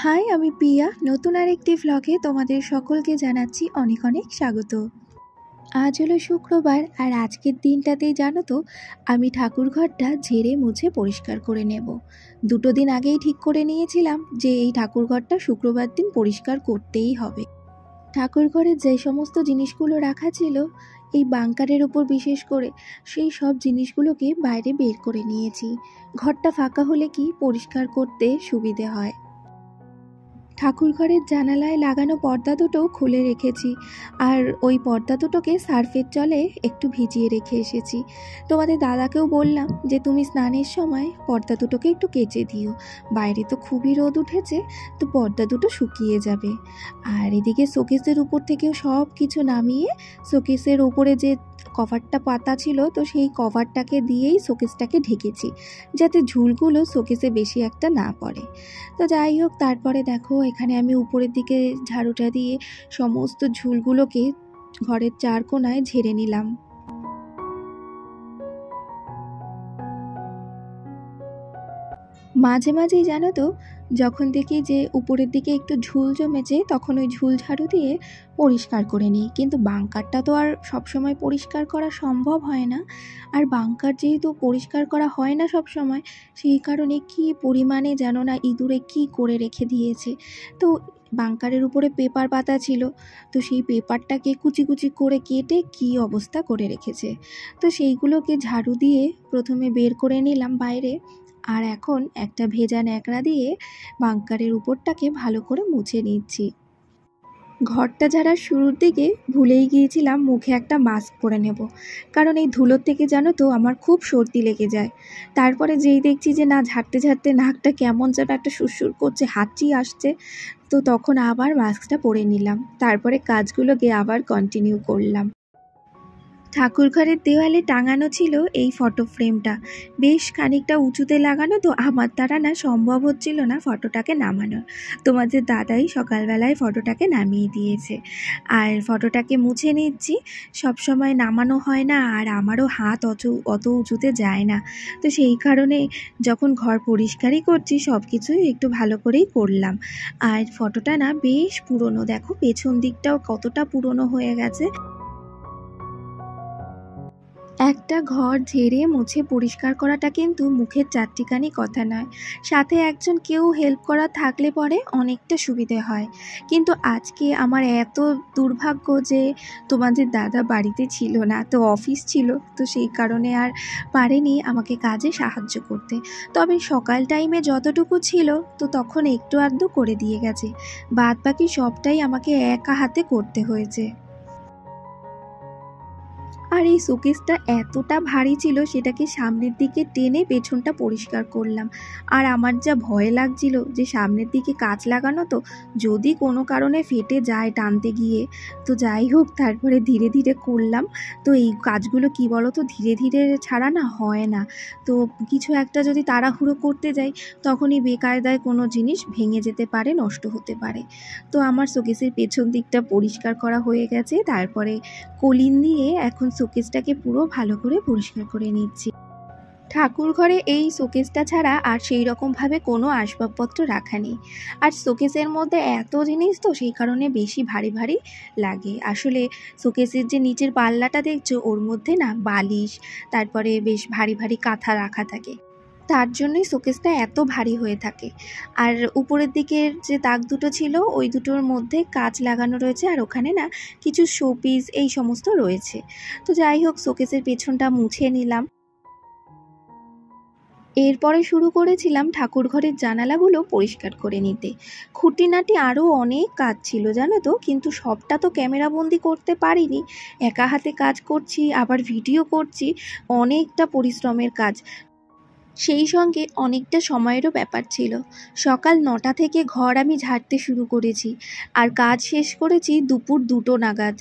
High, আমি পিয়া। নতুন আরেকটি ভ্লগে তোমাদের সকলকে জানাচ্ছি অনেক অনেক স্বাগত। আজ হলো শুক্রবার, আর আজকের দিনটাতেই জানো তো আমি ঠাকুরঘরটা ঝেড়ে মুছে পরিষ্কার করে নেব। 2 দিন আগেই ঠিক করে নিয়েছিলাম যে এই ঠাকুরঘরটা শুক্রবার দিন পরিষ্কার করতেই হবে। ঠাকুরঘরের যে সমস্ত জিনিসগুলো রাখা ছিল এই বাঙ্কারের উপর বিশেষ করে, সেই সব জিনিসগুলোকে বাইরে বের করে নিয়েছি। ঘরটা ফাঁকা হলে কি পরিষ্কার করতে সুবিধে হয়। ঠাকুরঘরের জানালায় লাগানো পর্দা দুটোও খুলে রেখেছি, আর ওই পর্দা দুটোকে সার্ফের জলে একটু ভিজিয়ে রেখে এসেছি। তোমাদের দাদাকেও বললাম যে তুমি স্নানের সময় পর্দা দুটোকে একটু কেচে দিও, বাইরে তো খুবই রোদ উঠেছে, তো পর্দা দুটো শুকিয়ে যাবে। আর এদিকে শোকেসের উপর থেকেও সব কিছু নামিয়ে শোকেসের উপরে যে কভারটা পাতা ছিল, তো সেই কভারটাকে দিয়েই শোকেসটাকে ঢেকেছি যাতে ঝুলগুলো শোকেসে বেশি একটা না পড়ে। তো যাই হোক, তারপরে দেখো এখানে আমি উপরের দিকে ঝাড়ুটা দিয়ে সমস্ত ঝুলগুলোকে ঘরের 4 কোণায় ঝেড়ে নিলাম। মাঝে মাঝেই জানো তো, যখন দেখি যে উপরের দিকে একটু ঝুল জমেছে, তখন ওই ঝুল ঝাড়ু দিয়ে পরিষ্কার করে নিই। কিন্তু বাঙ্কারটা তো আর সবসময় পরিষ্কার করা সম্ভব হয় না, আর বাঙ্কার যেহেতু পরিষ্কার করা হয় না সব সময়, সেই কারণে কি পরিমাণে জানো না ইঁদুরে কি করে রেখে দিয়েছে। তো বাঙ্কারের উপরে পেপার পাতা ছিল, তো সেই পেপারটাকে কুচি কুচি করে কেটে কি অবস্থা করে রেখেছে। তো সেইগুলোকে ঝাড়ু দিয়ে প্রথমে বের করে নিলাম বাইরে, আর এখন একটা ভেজা ন্যাকড়া দিয়ে বাঙ্কারের উপরটাকে ভালো করে মুছে নিচ্ছি। ঘরটা ঝাড়ার শুরুর দিকে ভুলেই গিয়েছিলাম মুখে একটা মাস্ক পরে নেব, কারণ এই ধুলোর থেকে জানো তো আমার খুব সর্দি লেগে যায়। তারপরে যেই দেখছি যে না, ঝাড়তে ঝাড়তে নাকটা কেমন যেন একটা সুরসুর করছে, হাঁচি আসছে, তো তখন আবার মাস্কটা পরে নিলাম। তারপরে কাজগুলোকে আবার কন্টিনিউ করলাম। ঠাকুরঘরের দেওয়ালে টাঙানো ছিল এই ফটো ফ্রেমটা, বেশ খানিকটা উঁচুতে লাগানো, তো আমার দ্বারা না সম্ভব হচ্ছিল না ফটোটাকে নামানোর। তোমাদের দাদাই সকালবেলায় ফটোটাকে নামিয়ে দিয়েছে, আর ফটোটাকে মুছে নিচ্ছি। সব সময় নামানো হয় না, আর আমারও হাত অত উঁচুতে যায় না, তো সেই কারণে যখন ঘর পরিষ্কারই করছি সব কিছুই একটু ভালো করেই করলাম। আর ফটোটা না বেশ পুরনো, দেখো পেছন দিকটাও কতটা পুরনো হয়ে গেছে। একটা ঘর ঝেড়ে মুছে পরিষ্কার করাটা কিন্তু মুখের চারটিখানি কথা নয়, সাথে একজন কেউ হেল্প করা থাকলে পরে অনেকটা সুবিধে হয়। কিন্তু আজকে আমার এত দুর্ভাগ্য যে তোমাদের দাদা বাড়িতে ছিল না, তো অফিস ছিল, তো সেই কারণে আর পারেনি আমাকে কাজে সাহায্য করতে। তবে সকাল টাইমে যতটুকু ছিল তো তখন একটু আধটু করে দিয়ে গেছে, বাদ বাকি সবটাই আমাকে একা হাতে করতে হয়েছে। আর এই শোকেসটা এতটা ভারী ছিল, সেটাকে সামনের দিকে টেনে পেছনটা পরিষ্কার করলাম। আর আমার যা ভয় লাগছিল যে সামনের দিকে কাঁচ লাগানো, তো যদি কোনো কারণে ফেটে যায় টানতে গিয়ে, তো যাই হোক তারপরে ধীরে ধীরে করলাম। তো এই কাজগুলো কি বলো তো, ধীরে ধীরে ছাড়া না হয় না, তো কিছু একটা যদি তাড়াহুড়ো করতে যাই তখনই বেকায়দায় কোনো জিনিস ভেঙে যেতে পারে, নষ্ট হতে পারে। তো আমার শোকেসের পেছন দিকটা পরিষ্কার করা হয়ে গেছে, তারপরে কলিন দিয়ে এখন শোকেসটাকে পুরো ভালো করে পরিষ্কার করে নিচ্ছি। ঠাকুর ঘরে এই শোকেসটা ছাড়া আর সেই রকমভাবে কোনো আসবাবপত্র রাখা নেই, আর শোকেসের মধ্যে এত জিনিস তো সেই কারণে বেশি ভারী ভারী লাগে। আসলে শোকেসের যে নিচের পাল্লাটা দেখছো, ওর মধ্যে না বালিশ, তারপরে বেশ ভারী ভারী কাঁথা রাখা থাকে, তার জন্যই শোকেসটা এত ভারী হয়ে থাকে। আর উপরের দিকের যে তাক দুটো ছিল ওই দুটোর মধ্যে কাঁচ লাগানো রয়েছে, আর ওখানে না কিছু শোপিস এই সমস্ত রয়েছে। তো যাই হোক, শোকেসের পেছনটা মুছে নিলাম। এরপরে শুরু করেছিলাম ঠাকুর ঘরের জানালাগুলো পরিষ্কার করে নিতে। খুঁটিনাটি আরও অনেক কাজ ছিল জানো তো, কিন্তু সবটা তো ক্যামেরাবন্দি করতে পারিনি। একা হাতে কাজ করছি, আবার ভিডিও করছি, অনেকটা পরিশ্রমের কাজ, সেই সঙ্গে অনেকটা সময়েরও ব্যাপার ছিল। সকাল 9টা থেকে ঘর আমি ঝাড়তে শুরু করেছি, আর কাজ শেষ করেছি দুপুর 2টো নাগাদ।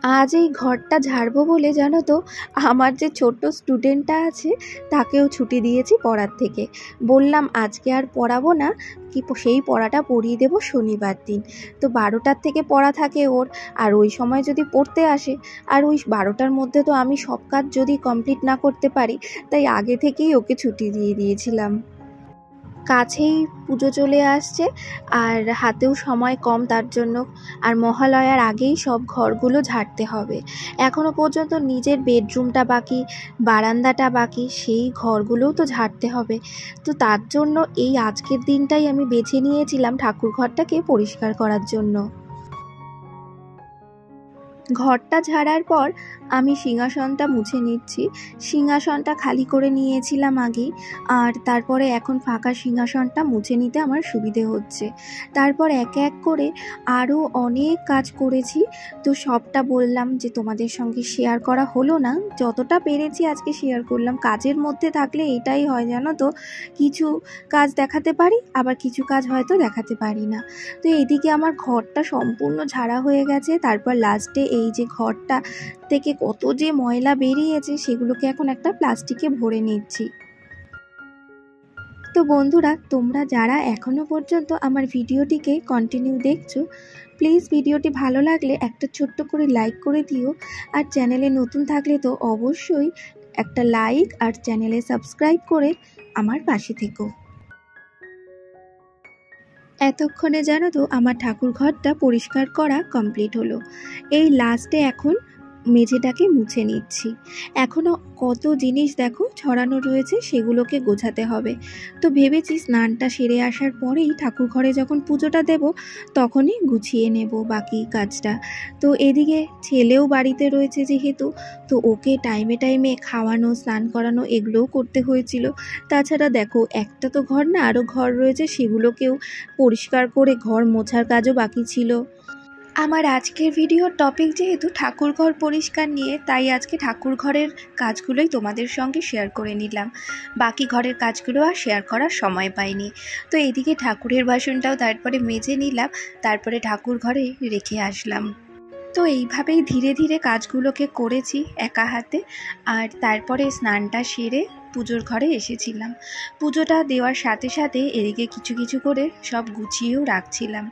আজ এই ঘরটা ঝাড়বো বলে জানো তো, আমার যে ছোট্ট স্টুডেন্টটা আছে তাকেও ছুটি দিয়েছি পড়ার থেকে। বললাম আজকে আর পড়াবো না, কি সেই পড়াটা পড়িয়ে দেবো শনিবার দিন। তো 12টার থেকে পড়া থাকে ওর, আর ওই সময় যদি পড়তে আসে, আর ওই 12টার মধ্যে তো আমি সব কাজ যদি কমপ্লিট না করতে পারি, তাই আগে থেকেই ওকে ছুটি দিয়ে দিয়েছিলাম। কাছেই পুজো চলে আসছে আর হাতেও সময় কম তার জন্য, আর মহালয়ার আগেই সব ঘরগুলো ঝাড়তে হবে। এখনও পর্যন্ত নিজের বেডরুমটা বাকি, বারান্দাটা বাকি, সেই ঘরগুলোও তো ঝাড়তে হবে। তো তার জন্য এই আজকের দিনটাই আমি বেছে নিয়েছিলাম ঠাকুর ঘরটাকে পরিষ্কার করার জন্য। ঘরটা ঝাড়ার পর আমি সিংহাসনটা মুছে নিচ্ছি। সিংহাসনটা খালি করে নিয়েছিলাম আগেই, আর তারপরে এখন ফাঁকা সিংহাসনটা মুছে নিতে আমার সুবিধে হচ্ছে। তারপর এক এক করে আরও অনেক কাজ করেছি, তো সবটা বললাম যে তোমাদের সঙ্গে শেয়ার করা হলো না, যতটা পেরেছি আজকে শেয়ার করলাম। কাজের মধ্যে থাকলে এটাই হয় জানো তো, কিছু কাজ দেখাতে পারি, আবার কিছু কাজ হয়তো দেখাতে পারি না। তো এইদিকে আমার ঘরটা সম্পূর্ণ ঝাড়া হয়ে গেছে। তারপর লাস্টে এই যে ঘরটা থেকে কত যে ময়লা বেরিয়েছে সেগুলোকে এখন একটা প্লাস্টিকে ভরে নিচ্ছি। তো বন্ধুরা, তোমরা যারা এখনও পর্যন্ত আমার ভিডিওটিকে কন্টিনিউ দেখছো, প্লিজ ভিডিওটি ভালো লাগলে একটা ছোট্ট করে লাইক করে দিও, আর চ্যানেলে নতুন থাকলে তো অবশ্যই একটা লাইক আর চ্যানেলে সাবস্ক্রাইব করে আমার পাশে থেকো। এতক্ষণে জানো তো আমার ঠাকুর ঘরটা পরিষ্কার করা কমপ্লিট হলো। এই লাস্টে এখন মেঝেটাকে মুছে নিচ্ছি। এখনও কত জিনিস দেখো ছড়ানো রয়েছে, সেগুলোকে গোছাতে হবে। তো ভেবেছি স্নানটা সেরে আসার পরেই ঠাকুর ঘরে যখন পুজোটা দেব তখনই গুছিয়ে নেব বাকি কাজটা। তো এদিকে ছেলেও বাড়িতে রয়েছে যেহেতু, তো ওকে টাইমে টাইমে খাওয়ানো, স্নান করানো এগুলোও করতে হয়েছিল। তাছাড়া দেখো একটা তো ঘর না, আরও ঘর রয়েছে, সেগুলোকেও পরিষ্কার করে ঘর মোছার কাজও বাকি ছিল। আমার আজকের ভিডিওর টপিক যেহেতু ঠাকুর ঘর পরিষ্কার নিয়ে, তাই আজকে ঠাকুর ঘরের কাজগুলোই তোমাদের সঙ্গে শেয়ার করে নিলাম। বাকি ঘরের কাজগুলো আর শেয়ার করার সময় পাইনি। তো এদিকে ঠাকুরের বাসনটাও তারপরে মেজে নিলাম, তারপরে ঠাকুর ঘরে রেখে আসলাম। তো এইভাবেই ধীরে ধীরে কাজগুলোকে করেছি একা হাতে। আর তারপরে স্নানটা সেরে পুজোর ঘরে এসেছিলাম। পুজোটা দেওয়ার সাথে সাথে এদিকে কিছু কিছু করে সব গুছিয়েও রাখছিলাম।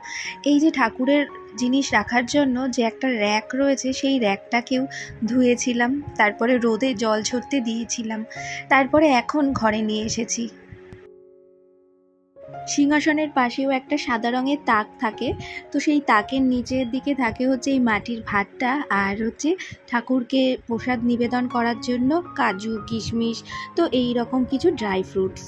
এই যে ঠাকুরের জিনিস রাখার জন্য যে একটা র্যাক রয়েছে, সেই র্যাকটাকেও ধুয়েছিলাম, তারপরে রোদে জল ঝরতে দিয়েছিলাম। তারপরে এখন ঘরে নিয়ে এসেছি। সিংহাসনের পাশেও একটা সাদা রঙের তাক থাকে, তো সেই তাকের নিচের দিকে থাকে হচ্ছে এই মাটির ভাতটা, আর হচ্ছে ঠাকুরকে প্রসাদ নিবেদন করার জন্য কাজু, কিশমিশ, তো এই রকম কিছু ড্রাই ফ্রুটস।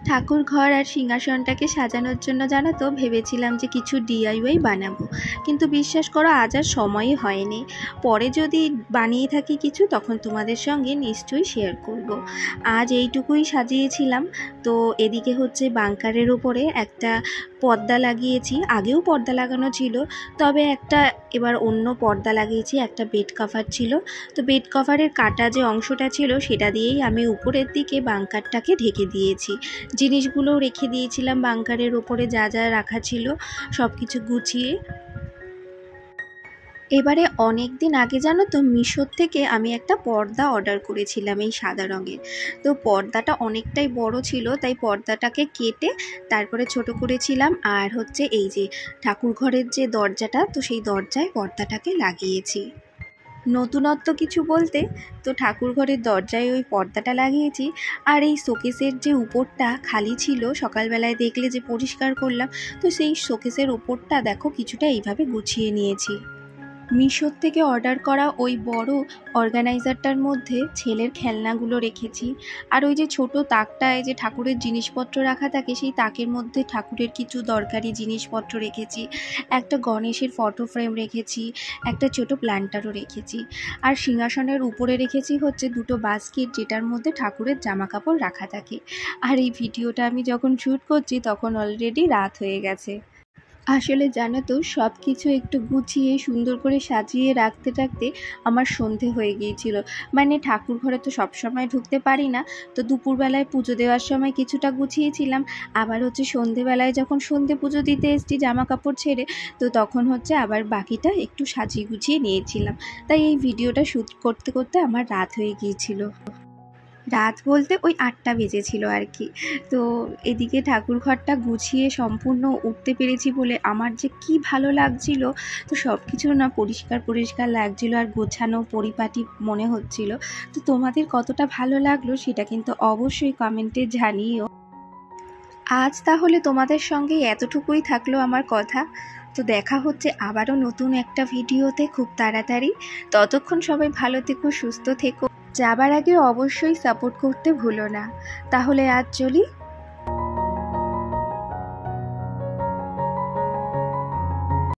ঠাকুর ঘর আর সিংহাসনটাকে সাজানোর জন্য জানো তো ভেবেছিলাম যে কিছু ডিআইওয়াই বানাবো, কিন্তু বিশ্বাস করো আজ আর সময়ই হয়নি। পরে যদি বানিয়ে থাকি কিছু, তখন তোমাদের সঙ্গে নিশ্চয়ই শেয়ার করব। আজ এইটুকুই সাজিয়েছিলাম। তো এদিকে হচ্ছে বাংকারের ওপরে একটা পর্দা লাগিয়েছি, আগেও পর্দা লাগানো ছিল, তবে একটা এবার অন্য পর্দা লাগিয়েছি। একটা বেড কভার ছিল, তো বেড কভারের কাটা যে অংশটা ছিল সেটা দিয়েই আমি উপরের দিকে বাংকারটাকে ঢেকে দিয়েছি। জিনিসগুলো রেখে দিয়েছিলাম বাংকারের ওপরে, যা যা রাখা ছিল সব কিছু গুছিয়ে। এবারে অনেক দিন আগে জানো তো মিশোর থেকে আমি একটা পর্দা অর্ডার করেছিলাম এই সাদা রঙের। তো পর্দাটা অনেকটাই বড় ছিল, তাই পর্দাটাকে কেটে তারপরে ছোট করেছিলাম। আর হচ্ছে এই যে ঠাকুর ঘরের যে দরজাটা, তো সেই দরজায় পর্দাটাকে লাগিয়েছি। নতুনত্ব কিছু বলতে তো ঠাকুর ঘরের দরজায় ওই পর্দাটা লাগিয়েছি। আর এই শোকেসের যে উপরটা খালি ছিল, সকালবেলায় দেখলে যে পরিষ্কার করলাম, তো সেই শোকেসের উপরটা দেখো কিছুটা এইভাবে গুছিয়ে নিয়েছি। মিশোর থেকে অর্ডার করা ওই বড় অর্গানাইজারটার মধ্যে ছেলের খেলনাগুলো রেখেছি। আর ওই যে ছোট তাকটায় যে ঠাকুরের জিনিসপত্র রাখা থাকে, সেই তাকের মধ্যে ঠাকুরের কিছু দরকারি জিনিসপত্র রেখেছি। একটা গণেশের ফটো ফ্রেম রেখেছি, একটা ছোট প্ল্যান্টারও রেখেছি। আর সিংহাসনের উপরে রেখেছি হচ্ছে দুটো বাস্কেট, যেটার মধ্যে ঠাকুরের জামা কাপড় রাখা থাকে। আর এই ভিডিওটা আমি যখন শ্যুট করছি তখন অলরেডি রাত হয়ে গেছে। আসলে জানো তো, সব কিছু একটু গুছিয়ে সুন্দর করে সাজিয়ে রাখতে রাখতে আমার সন্ধে হয়ে গিয়েছিল। মানে ঠাকুর ঘরে তো সবসময় ঢুকতে পারি না, তো দুপুরবেলায় পুজো দেওয়ার সময় কিছুটা গুছিয়েছিলাম, আবার হচ্ছে সন্ধেবেলায় যখন সন্ধে পুজো দিতে এসেছি জামা কাপড় ছেড়ে, তো তখন হচ্ছে আবার বাকিটা একটু সাজিয়ে গুছিয়ে নিয়েছিলাম। তাই এই ভিডিওটা শ্যুট করতে করতে আমার রাত হয়ে গিয়েছিল। রাত বলতে ওই 8টা বেজেছিল আর কি। তো এদিকে ঠাকুর ঘরটা গুছিয়ে সম্পূর্ণ উঠতে পেরেছি বলে আমার যে কি ভালো লাগছিল। তো সব কিছু না পরিষ্কার পরিষ্কার লাগছিল আর গোছানো পরিপাটি মনে হচ্ছিল। তো তোমাদের কতটা ভালো লাগলো সেটা কিন্তু অবশ্যই কমেন্টে জানিও। আজ তাহলে তোমাদের সঙ্গে এতটুকুই থাকলো আমার কথা। তো দেখা হচ্ছে আবারও নতুন একটা ভিডিওতে খুব তাড়াতাড়ি। ততক্ষণ সবাই ভালো থেকো, সুস্থ থেকো। যাবার আগে অবশ্যই সাপোর্ট করতে ভুলো না। তাহলে আজ চলি।